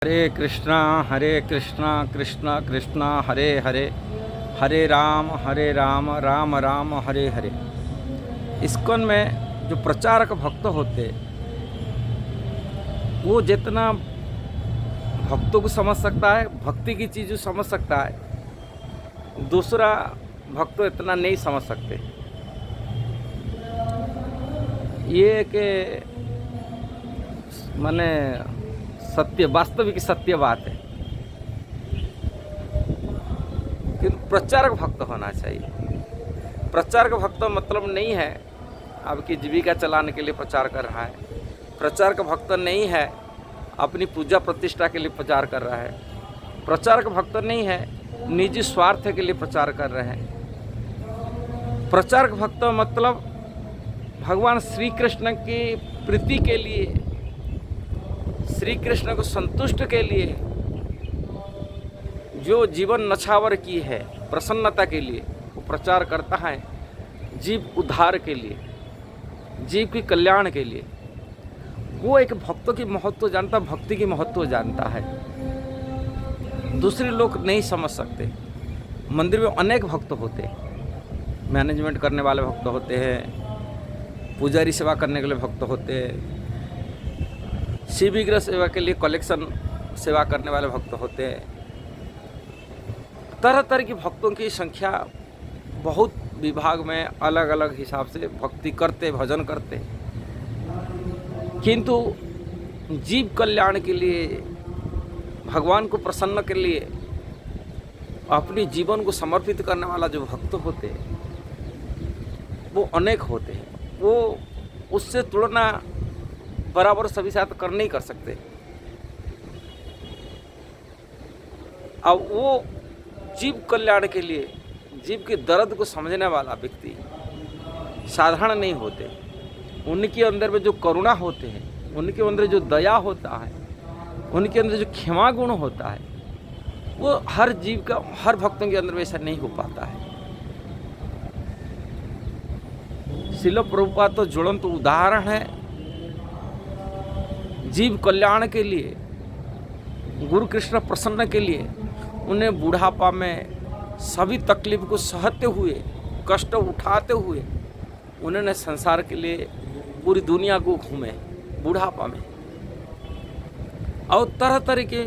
हरे कृष्णा कृष्णा कृष्णा हरे हरे, हरे Ram Ram Ram Hare Hare. ISKCON में जो प्रचारक भक्त होते, वो जितना भक्तों को समझ सकता है, भक्ति की चीज़ समझ सकता है, दूसरा भक्त इतना नहीं समझ सकते। ये कि माने सत्य, वास्तविक सत्य बात है कि प्रचारक भक्त होना चाहिए। प्रचारक भक्त मतलब नहीं है आपकी जीविका चलाने के लिए प्रचार कर रहा है। प्रचारक भक्त नहीं है अपनी पूजा प्रतिष्ठा के लिए प्रचार कर रहा है। प्रचारक भक्त नहीं है निजी स्वार्थ के लिए प्रचार कर रहे हैं। प्रचारक भक्त मतलब भगवान श्री कृष्ण की प्रीति के लिए, श्री कृष्ण को संतुष्ट के लिए जो जीवन नछावर की है प्रसन्नता के लिए, वो प्रचार करता है जीव उद्धार के लिए, जीव के कल्याण के लिए। वो एक भक्तों की महत्व जानता, भक्ति की महत्व जानता है, दूसरे लोग नहीं समझ सकते। मंदिर में अनेक भक्त होते हैं, मैनेजमेंट करने वाले भक्त होते हैं, पुजारी सेवा करने के लिए भक्त होते हैं, शिव विग्रह सेवा के लिए कलेक्शन सेवा करने वाले भक्त होते हैं। तरह तरह की भक्तों की संख्या बहुत विभाग में अलग अलग हिसाब से भक्ति करते, भजन करते, किंतु जीव कल्याण के लिए, भगवान को प्रसन्न के लिए अपनी जीवन को समर्पित करने वाला जो भक्त होते हैं वो अनेक होते हैं। वो उससे तुलना बराबर सभी साथ कर नहीं कर सकते। अब वो जीव कल्याण के लिए, जीव के दर्द को समझने वाला व्यक्ति साधारण नहीं होते। उनके अंदर में जो करुणा होते हैं, उनके अंदर जो दया होता है, उनके अंदर जो क्षमा गुण होता है, वो हर जीव का, हर भक्तों के अंदर में ऐसा नहीं हो पाता है। श्रील प्रभुपाद तो ज्वलंत उदाहरण है जीव कल्याण के लिए, गुरु कृष्ण प्रसन्न के लिए। उन्हें बुढ़ापा में सभी तकलीफ को सहते हुए, कष्ट उठाते हुए, उन्होंने संसार के लिए पूरी दुनिया को घूमे बुढ़ापा में, और तरह तरह के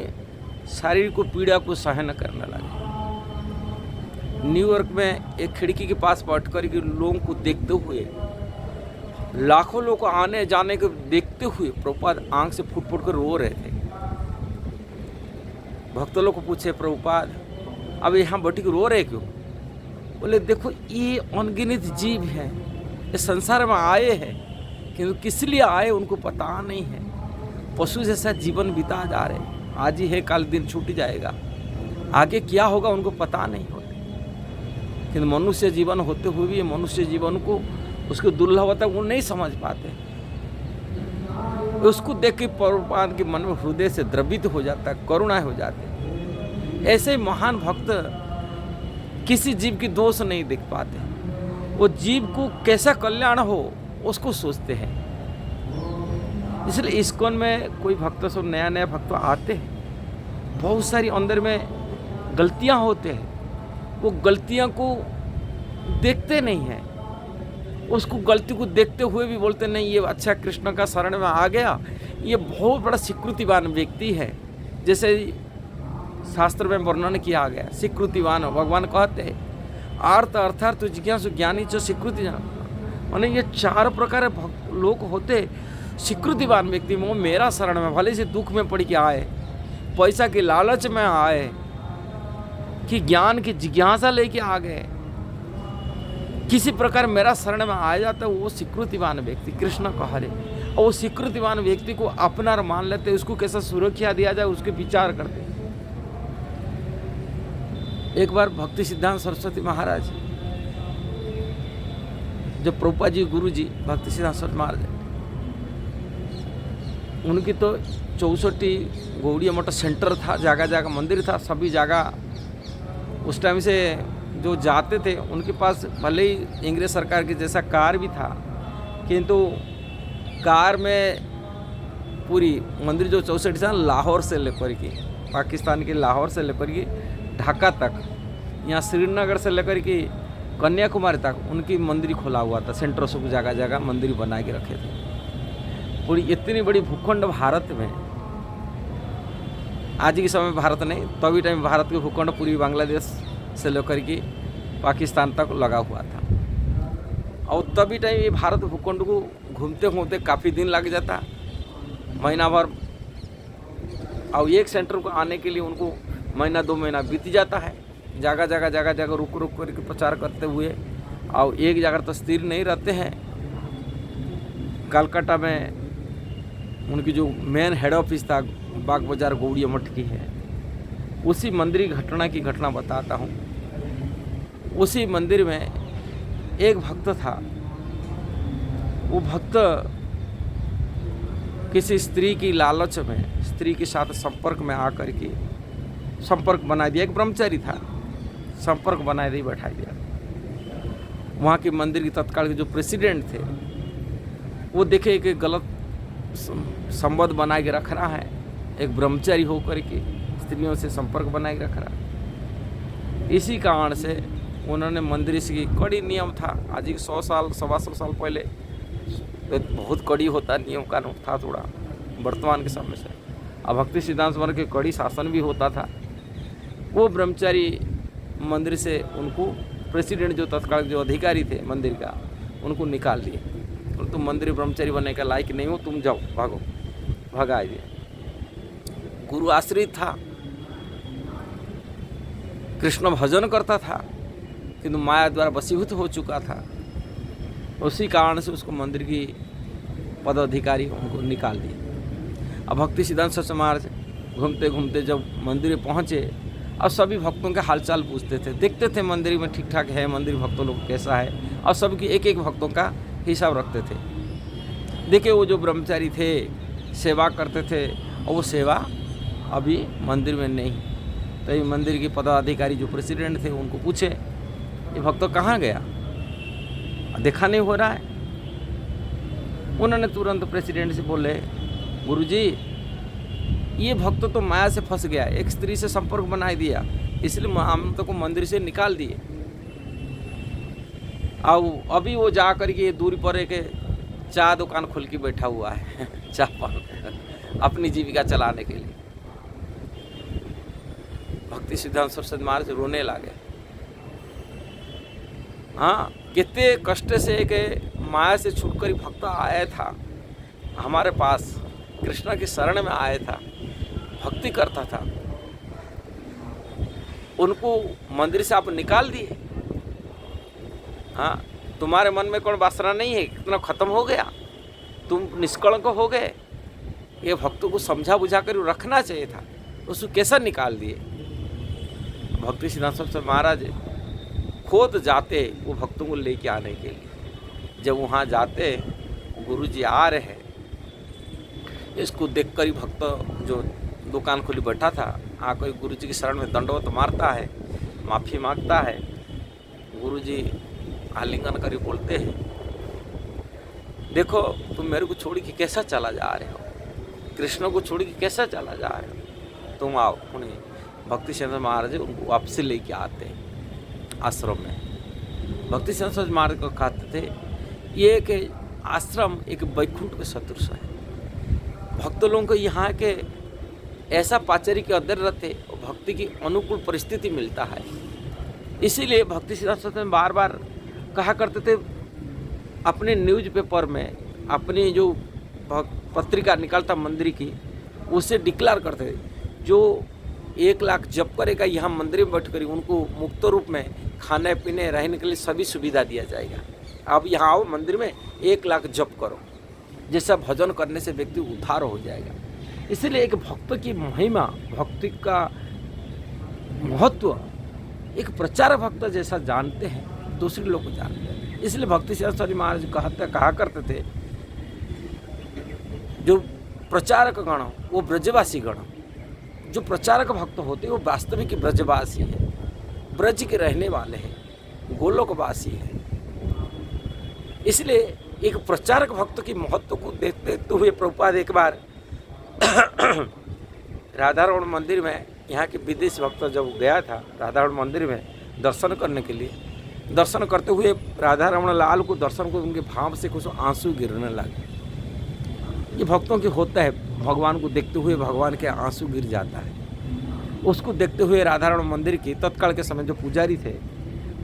शारीरिक को पीड़ा को सहन करने लगे। न्यूयॉर्क में एक खिड़की के पास बैठ कर के लोगों को देखते हुए, लाखों लोग को आने जाने को देखते हुए प्रभुपाद आंख से फूट फूट कर रो रहे थे। भक्त लोग को पूछे, प्रभुपाद अब यहाँ बैठ के रो रहे क्यों? बोले देखो, ये अनगिनत जीव हैं, ये संसार में आए हैं, किंतु किस लिए आए उनको पता नहीं है। पशु जैसा जीवन बिता जा रहे, आज ही है कल दिन छूट जाएगा, आगे क्या होगा उनको पता नहीं होता। किंतु मनुष्य जीवन होते हुए भी मनुष्य जीवन को, उसको दुर्लभता वो नहीं समझ पाते। उसको देख के प्रभुपाद के मन में हृदय से द्रवित हो जाता है, करुणा हो जाती। ऐसे महान भक्त किसी जीव की दोष नहीं देख पाते, वो जीव को कैसा कल्याण हो उसको सोचते हैं। इसलिए इस्कॉन में कोई भक्त सब नया नया भक्त आते हैं, बहुत सारी अंदर में गलतियां होते हैं, वो गलतियां को देखते नहीं हैं। उसको गलती को देखते हुए भी बोलते नहीं, ये अच्छा कृष्ण का शरण में आ गया, ये बहुत बड़ा स्वीकृतिवान व्यक्ति है। जैसे शास्त्र में वर्णन किया गया, स्वीकृतिवान भगवान कहते हैं आर्थ अर्थार्थ जिज्ञासु ज्ञानी च स्वीकृति। माने ये चार प्रकार लोग होते स्वीकृतिवान व्यक्ति। वो मेरा शरण में भले से दुख में पड़ के आए, पैसा के लालच में आए, कि ज्ञान की जिज्ञासा लेके आ गए, किसी प्रकार मेरा शरण में आ जाता है, वो स्वीकृतिवान व्यक्ति कृष्ण कह रहे। और वो स्वीकृतिवान व्यक्ति को अपना मान लेते, उसको कैसा सुरक्षा दिया जाए उसके विचार करते। एक बार भक्ति सिद्धांत सरस्वती महाराज, जो प्रभुपाद जी गुरु जी भक्ति सिद्धांत सरस्वती महाराज, उनकी तो 64 गौड़ीय मठ सेंटर था, जगह जगह मंदिर था, सभी जगह उस टाइम से जो जाते थे उनके पास भले ही इंग्रेज सरकार की जैसा कार भी था, किंतु कार में पूरी मंदिर जो 64 साल लाहौर से लेकर के, पाकिस्तान के लाहौर से लेकर के ढाका तक, यहाँ श्रीनगर से लेकर के कन्याकुमारी तक उनकी मंदिर खोला हुआ था। सेंटरों से जगह जगह मंदिर बना के रखे थे। पूरी इतनी बड़ी भूखंड भारत में, आज के समय भारत नहीं, तभी टाइम भारत के भूखंड पूरी बांग्लादेश से लेकर के पाकिस्तान तक लगा हुआ था। और तभी टाइम ये भारत भूखंड को घूमते घूमते काफ़ी दिन लग जाता, महीना भर। और एक सेंटर को आने के लिए उनको महीना 2 महीना बीत जाता है। जगह जगह रुक करके प्रचार करते हुए, और एक जगह तो स्थिर नहीं रहते हैं। कलकत्ता में उनकी जो मेन हेड ऑफिस था बाग बाजार गौड़िया मठ की है, उसी मंदिर की घटना बताता हूँ। उसी मंदिर में एक भक्त था। वो भक्त किसी स्त्री की लालच में स्त्री के साथ संपर्क में आकर के संपर्क बना दिया। एक ब्रह्मचारी था, संपर्क बनाए दे बैठा दिया। वहाँ के मंदिर के तत्काल के जो प्रेसिडेंट थे, वो देखे कि गलत संबंध बना के रख रहा है, एक ब्रह्मचारी होकर के स्त्रियों से संपर्क बनाए रख रहा है। इसी कारण से उन्होंने मंदिर की कड़ी नियम था। आज ही 100 साल 125 साल पहले बहुत कड़ी होता नियम कानून था थोड़ा, वर्तमान के समय से। अब भक्ति सिद्धांत समाज के कड़ी शासन भी होता था। वो ब्रह्मचारी मंदिर से उनको प्रेसिडेंट जो तत्काल जो अधिकारी थे मंदिर का, उनको निकाल दिए। तो तुम मंदिर ब्रह्मचारी बनने का लायक नहीं हो, तुम जाओ, भागो, भगा दिए। गुरु आश्रित था, कृष्ण भजन करता था, किंतु माया द्वारा वशीभूत हो चुका था। उसी कारण से उसको मंदिर की पदाधिकारी उनको निकाल दिए। अब भक्ति सिद्धांत सरस्वती महाराज घूमते घूमते जब मंदिर में पहुँचे, अब सभी भक्तों के हालचाल पूछते थे, देखते थे मंदिर में ठीक ठाक है, मंदिर भक्तों लोग कैसा है, और सबकी एक एक भक्तों का हिसाब रखते थे। देखिए वो जो ब्रह्मचारी थे सेवा करते थे, और वो सेवा अभी मंदिर में नहीं। तो ये मंदिर के पदाधिकारी जो प्रेसिडेंट थे उनको पूछे, ये भक्त कहाँ गया, देखा नहीं हो रहा है। उन्होंने तुरंत प्रेसिडेंट से बोले, गुरुजी ये भक्त तो माया से फंस गया, एक स्त्री से संपर्क बनाए दिया, इसलिए हम तो को मंदिर से निकाल दिए। और अभी वो जा कर के दूरी पर एक चाय दुकान खोल के बैठा हुआ है चाय पान अपनी जीविका चलाने के लिए। भक्ति सिद्धांत सरस्वती महाराज रोने लगे। हाँ, कितने कष्ट से एक माया से छूटकर भक्त आया था हमारे पास, कृष्ण की शरण में आया था, भक्ति करता था, उनको मंदिर से आप निकाल दिए। हाँ, तुम्हारे मन में कौन वासना नहीं है, कितना खत्म हो गया, तुम निष्कलंक हो गए। ये भक्तों को समझा बुझा कर रखना चाहिए था, उसको कैसा निकाल दिए। भक्ति सिद्धांत सरस्वती महाराज खुद जाते वो भक्तों को लेके आने के लिए। जब वहाँ जाते, गुरुजी आ रहे हैं, इसको देखकर ही भक्त जो दुकान खोली बैठा था आकर गुरुजी की शरण में दंडवत मारता है, माफ़ी मांगता है। गुरुजी आलिंगन कर बोलते हैं, देखो तुम मेरे को छोड़ के कैसा चला जा रहे हो, कृष्ण को छोड़ के कैसा चला जा रहे हो, तुम आओ। उन्हें भक्ति सिद्धांत महाराज उनको वापसी लेके आते हैं आश्रम में। भक्ति सिद्धांत महाराज को कहते थे, ये एक आश्रम एक वैकुंठ के सदृश है। भक्त लोगों को यहाँ के ऐसा पाचरी के अंदर रहते और भक्ति की अनुकूल परिस्थिति मिलता है। इसीलिए भक्ति सिद्धांत में बार बार कहा करते थे, अपने न्यूज़पेपर में अपनी जो पत्रिका निकालता मंदिर की, उससे डिक्लेयर करते थे, जो 1 लाख जप करेगा यहाँ मंदिर में बैठ कर उनको मुक्त रूप में खाने पीने रहने के लिए सभी सुविधा दिया जाएगा। आप यहाँ आओ मंदिर में 1 लाख जप करो, जैसा भजन करने से व्यक्ति उद्धार हो जाएगा। इसलिए एक भक्त की महिमा, भक्ति का महत्व एक प्रचार भक्त जैसा जानते हैं, दूसरे लोग को जानते हैं। इसलिए भक्ति सिद्धांत महाराज कहा करते थे, जो प्रचारक गण वो ब्रजवासी गण, जो प्रचारक भक्त होते हैं वो वास्तविक ब्रजवासी है, ब्रज के रहने वाले हैं, गोलोकवासी है। इसलिए एक प्रचारक भक्त की महत्व को देखते हुए प्रभुपाद एक बार राधारमण मंदिर में यहाँ के विदेशी भक्त जब गया था राधारमण मंदिर में दर्शन करने के लिए, दर्शन करते हुए राधारमण लाल को दर्शन को उनके भाव से कुछ आंसू गिरने लगे। ये भक्तों के होता है, भगवान को देखते हुए भगवान के आंसू गिर जाता है। उसको देखते हुए राधारमण मंदिर के तत्काल के समय जो पुजारी थे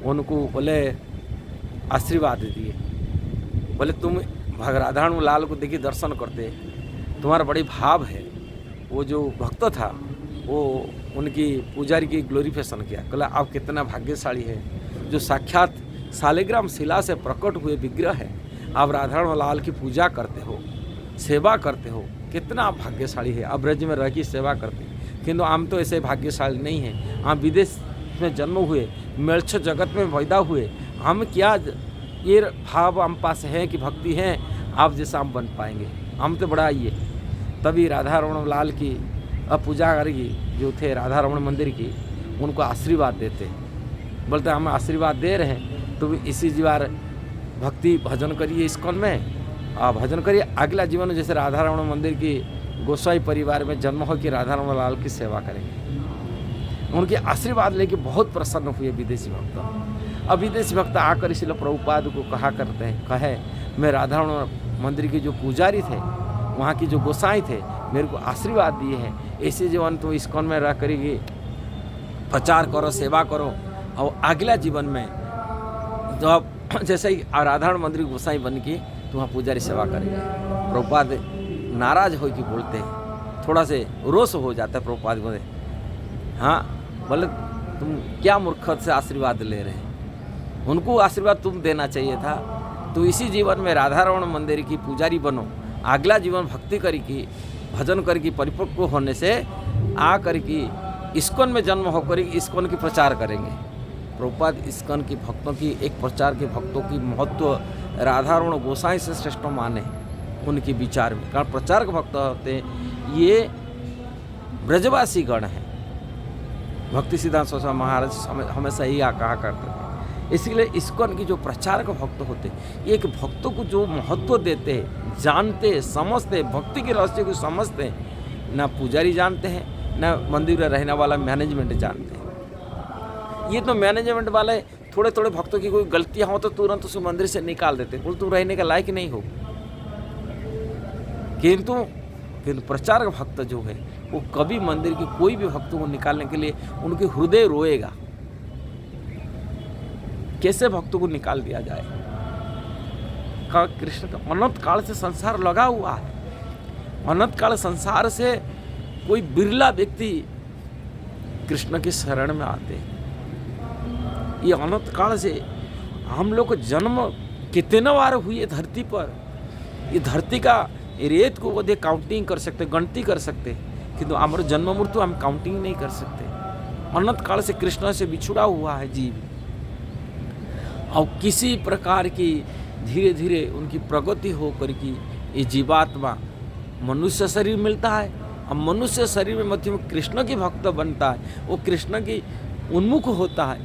उनको बोले आशीर्वाद दिए, बोले तुम राधारमण लाल को देखिए दर्शन करते, तुम्हारा बड़ी भाव है। वो जो भक्त था वो उनकी पुजारी की ग्लोरिफिकेशन किया, कहला आप कितना भाग्यशाली है, जो साक्षात शालिग्राम शिला से प्रकट हुए विग्रह है, आप राधारमण लाल की पूजा करते हो, सेवा करते हो, कितना आप भाग्यशाली है, आप ब्रज में रह की सेवा करते हैं। किंतु हम तो ऐसे भाग्यशाली नहीं हैं, हम विदेश में जन्म हुए, मेलछ जगत में पैदा हुए, हम क्या ये भाव हम पास है कि भक्ति है आप जैसा हम बन पाएंगे, हम तो बड़ा ये। तभी राधारमण लाल की पूजा करेगी जो थे राधारमण मंदिर की, उनको आशीर्वाद देते, बोलते हम आशीर्वाद दे रहे हैं तो इसी जीवार भक्ति भजन करिए इस्कॉन में, भजन करिए, अगला जीवन जैसे राधारमण मंदिर की गोसाई परिवार में जन्म हो कि राधारमण लाल की सेवा करेंगे। उनके आशीर्वाद लेके बहुत प्रसन्न हुए विदेशी भक्त। अब विदेशी भक्त आकर इसलिए प्रभुपाद को कहा करते हैं, कहे मैं राधारमण मंदिर के जो पुजारी थे, वहाँ की जो गोसाई थे, मेरे को आशीर्वाद दिए हैं, ऐसे जीवन तो इस्कॉन में रह करेगी, प्रचार करो, सेवा करो, और अगला जीवन में जब जैसे ही राधारमण मंदिर की गोसाई बन के तो वहाँ पुजारी सेवा करेंगे। प्रभुपाद नाराज हो कि बोलते हैं, थोड़ा से रोष हो जाता है प्रभुपाद बोले, हाँ बोले तुम क्या मूर्खत से आशीर्वाद ले रहे हैं, उनको आशीर्वाद तुम देना चाहिए था। तो इसी जीवन में राधारमण मंदिर की पुजारी बनो, अगला जीवन भक्ति करी की भजन करके परिपक्व होने से आ करके इस्कॉन में जन्म होकर इस्कॉन की प्रचार करेंगे। प्रभुपाद इस्कॉन की भक्तों की एक प्रचार के भक्तों की महत्व राधारमण गोसाई से श्रेष्ठ माने उनके विचार में, कारण प्रचारक भक्त होते हैं ये ब्रजवासी गण हैं। भक्ति सिद्धांत सरस्वती महाराज हमेशा यही कहा करते थे। इसीलिए इस्कॉन की जो प्रचारक भक्त होते हैं, एक भक्तों को जो महत्व देते हैं, जानते हैं, समझते हैं, भक्ति के रहस्य को समझते हैं, ना पुजारी जानते हैं ना मंदिर में रहने वाला मैनेजमेंट जानते हैं। ये तो मैनेजमेंट वाले थोड़े थोड़े भक्तों की कोई गलतियाँ हो तो तुरंत उस मंदिर से निकाल देते, बोल तू रहने का लायक नहीं हो। किंतु प्रचारक भक्त जो है वो कभी मंदिर की कोई भी भक्तों को निकालने के लिए उनके हृदय रोएगा, कैसे भक्तों को निकाल दिया जाए। कृष्ण का अनंत काल से संसार लगा हुआ है, अनंत काल संसार से कोई बिरला व्यक्ति कृष्ण के शरण में आते हैं। ये अनंत काल से हम लोग को जन्म कितने बार हुई है धरती पर, ये धरती का रेत को वो काउंटिंग कर सकते, गणती कर सकते, किंतु हमारे जन्म मृत्यु हम काउंटिंग नहीं कर सकते। अनंत काल से कृष्ण से बिछुड़ा हुआ है जीव, और किसी प्रकार की धीरे धीरे उनकी प्रगति हो करके ये जीवात्मा मनुष्य शरीर मिलता है। अब मनुष्य शरीर में मध्य में कृष्ण की भक्त बनता है, वो कृष्ण की उन्मुख होता है,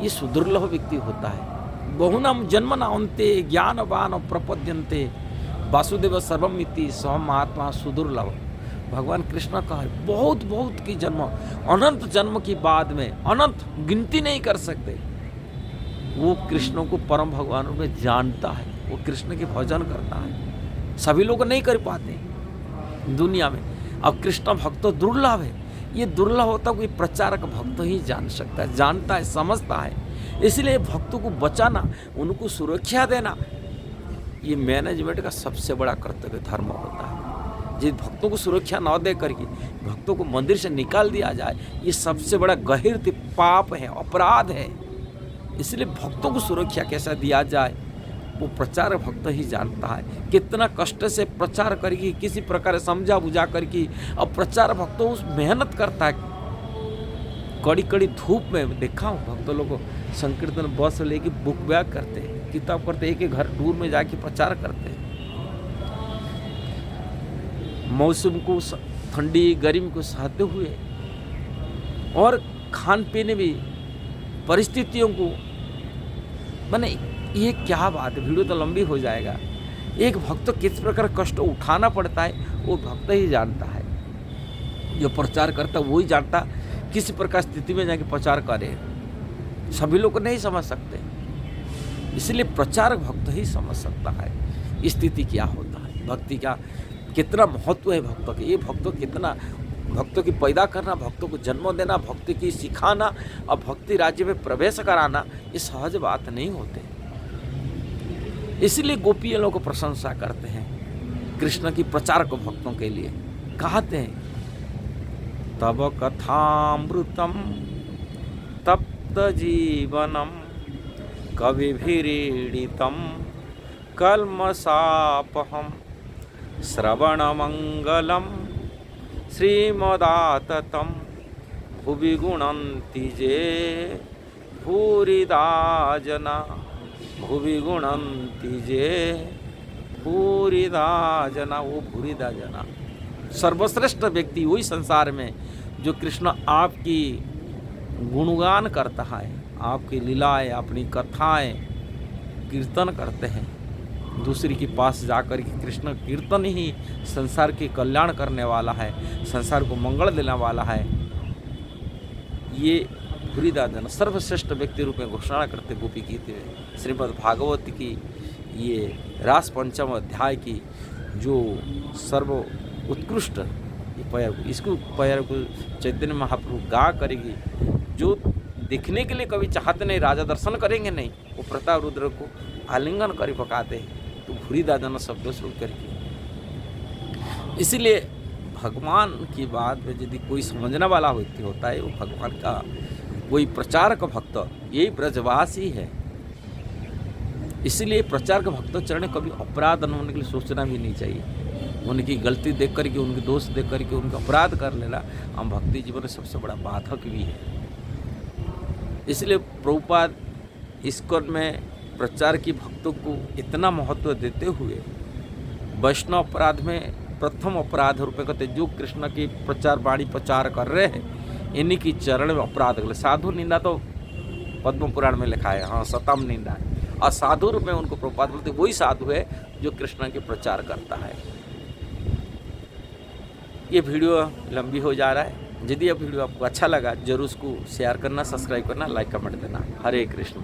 ये सुदुर्लभ व्यक्ति होता है। बहुनाम जन्मना अन्ते ज्ञानवान प्रपद्यन्ते वासुदेव सर्वमिति सह महात्मा सुदुर्लभ। भगवान कृष्ण का है बहुत बहुत की जन्म, अनंत जन्म की बाद में अनंत गिनती नहीं कर सकते। वो कृष्ण को परम भगवान में जानता है, वो कृष्ण के भजन करता है, सभी लोग नहीं कर पाते दुनिया में। अब कृष्ण भक्त दुर्लभ है, ये दुर्लभ होता कोई प्रचारक भक्त ही जान सकता है, जानता है, समझता है। इसलिए भक्तों को बचाना, उनको सुरक्षा देना, ये मैनेजमेंट का सबसे बड़ा कर्तव्य धर्म होता है। जिस भक्तों को सुरक्षा न दे करके भक्तों को मंदिर से निकाल दिया जाए, ये सबसे बड़ा गहीर पाप है, अपराध है। इसलिए भक्तों को सुरक्षा कैसा दिया जाए वो प्रचार भक्त ही जानता है। कितना कष्ट से प्रचार करके किसी प्रकार समझा बुझा करके, अब प्रचार भक्तों उस मेहनत करता है, कड़ी कड़ी धूप में देखा हूँ भक्तों लोगों को संकीर्तन बस लेके बुक बैग करते हैं, किताब करते, एक घर दूर में जाके प्रचार करते हैं। मौसम को, ठंडी गर्मी को सहते हुए और खान पीने भी परिस्थितियों को, माने ये क्या बात है, वीडियो तो लंबी हो जाएगा। एक भक्त किस प्रकार कष्ट उठाना पड़ता है वो भक्त ही जानता है। जो प्रचार करता वही जानता किस प्रकार स्थिति में जाके प्रचार करे। सभी लोग नहीं समझ सकते, इसलिए प्रचारक भक्त ही समझ सकता है स्थिति क्या होता है, भक्ति का कितना महत्व है भक्तों के। ये भक्तों कितना भक्तों की पैदा करना, भक्तों को जन्म देना, भक्ति की सिखाना और भक्ति राज्य में प्रवेश कराना ये सहज बात नहीं होते। इसलिए गोपी लोग प्रशंसा करते हैं कृष्ण की प्रचारक भक्तों के लिए। कहते हैं तब कथामृतम तप्त जीवनम कविभिरीडितम कल्मषापहम श्रवणमंगलम श्रीमदाततम भुवि गुणन्ति जे भूरिदा जना, भुवि गुणन्ति जे भूरिदा जना। वो भूरिदा जना सर्वश्रेष्ठ व्यक्ति वही संसार में जो कृष्ण आपकी गुणगान करता है, आपकी लीलाएं, अपनी कथाएं कीर्तन करते हैं। दूसरी के पास जाकर के कृष्ण कीर्तन ही संसार के कल्याण करने वाला है, संसार को मंगल देने वाला है। ये भूरिदाजन सर्वश्रेष्ठ व्यक्ति रूप में घोषणा करते गोपी गीत में। श्रीमद् भागवत की ये रास पंचम अध्याय की जो सर्व उत्कृष्ट इसको पैर को चैतन्य महाप्रभु गा करेगी। जो देखने के लिए कभी चाहते नहीं, राजा दर्शन करेंगे नहीं, वो प्रताप रुद्र को आलिंगन कर पकाते हैं तो भूरिदाजन शब्द सुन करके। इसलिए भगवान की बात में यदि कोई समझने वाला व्यक्ति होता है, वो भगवान का कोई प्रचारक भक्त यही ब्रजवासी है। इसलिए प्रचारक भक्त चरण कभी अपराध न होने के लिए सोचना भी नहीं चाहिए। उनकी गलती देख करके, उनके दोष देख करके उनका अपराध कर लेना हम भक्ति जीवन में सबसे बड़ा बाधक भी है। इसलिए प्रभुपाद इस्कॉन में प्रचार की भक्तों को इतना महत्व देते हुए वैष्णव अपराध में प्रथम अपराध रूपे कहते जो कृष्ण की प्रचार वाणी प्रचार कर रहे हैं इन्हीं की चरण में अपराध कर। साधु निंदा तो पद्म पुराण में लिखा है, हाँ सतम निंदा है। और साधु रूप में उनको प्रभुपाद बोलते वही साधु है जो कृष्ण के प्रचार करता है। ये वीडियो लंबी हो जा रहा है। यदि यह वीडियो आपको अच्छा लगा जरूर उसको शेयर करना, सब्सक्राइब करना, लाइक कमेंट देना। हरे कृष्ण।